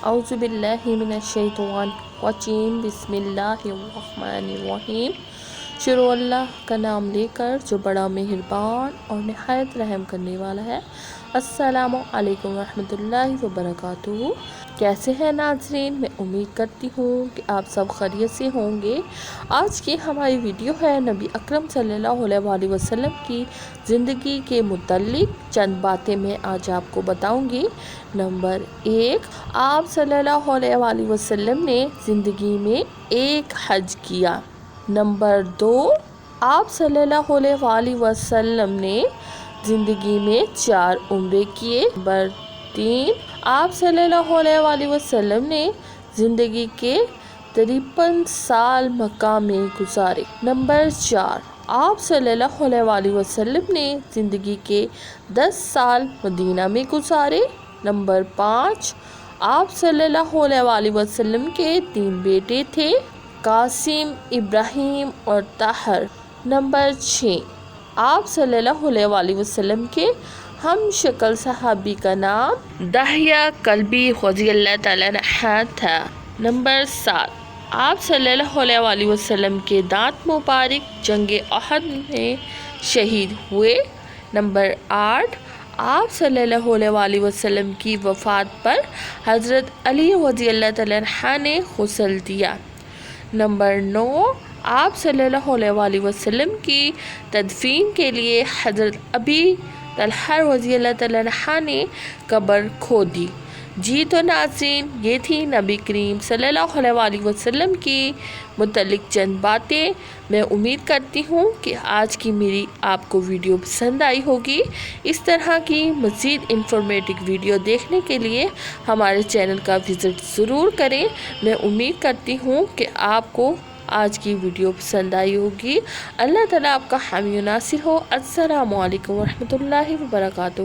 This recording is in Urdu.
اعوذ باللہ من الشیطان الرجیم بسم اللہ الرحمن الرحیم۔ شروع اللہ کا نام لے کر جو بڑا مہربان اور نہایت رحم کرنے والا ہے۔ السلام علیکم ورحمۃ اللہ وبرکاتہ۔ کیسے ہیں ناظرین؟ میں امید کرتی ہوں کہ آپ سب خیریت سے ہوں گے۔ آج کی ہماری ویڈیو ہے نبی اکرم صلی اللہ علیہ وسلم کی زندگی کے متعلق چند باتیں میں آج آپ کو بتاؤں گی۔ نمبر 1، آپ صلی اللہ علیہ وسلم نے زندگی میں ایک حج کیا۔ نمبر 2، آپ صلی اللہ علیہ وسلم نے زندگی میں 4 عمرے کیے۔ نمبر 3، آپ صلی اللہ علیہ وسلم نے زندگی کے 53 سال مکہ میں گزارے۔ نمبر 4، آپ صلی اللہ علیہ وسلم نے زندگی کے 10 سال مدینہ میں گزارے۔ نمبر 5، آپ صلی اللہ علیہ وسلم کے 3 بیٹے تھے، قاسم، ابراہیم اور طاہر۔ نمبر 6، آپ صلی اللہ علیہ وسلم کے ہم شکل صحابی کا نام دحیہ کلبی رضی اللہ تعالیٰ عنہ تھا۔ نمبر 7، آپ صلی اللہ علیہ وسلم کے دانت مبارک جنگ احد میں شہید ہوئے۔ نمبر 8، آپ صلی اللہ علیہ وسلم کی وفات پر حضرت علی رضی اللہ تعالیٰ عنہ نے غسل دیا۔ نمبر 9، آپ صلی اللہ علیہ وسلم کی تدفین کے لیے حضرت ابی طلحہ رضی اللہ تعالیٰ عنہ نے قبر کھودی۔ جی تو ناظرین، یہ تھی نبی کریم صلی اللہ علیہ وسلم کی متعلق چند باتیں۔ میں امید کرتی ہوں کہ آج کی میری آپ کو ویڈیو پسند آئی ہوگی۔ اس طرح کی مزید انفارمیٹو ویڈیو دیکھنے کے لیے ہمارے چینل کا وزٹ ضرور کریں۔ میں امید کرتی ہوں کہ آپ کو آج کی ویڈیو پسند آئی ہوگی۔ اللہ تعالیٰ آپ کا حامی و ناصر ہو۔ السلام علیکم ورحمۃ اللہ وبرکاتہ۔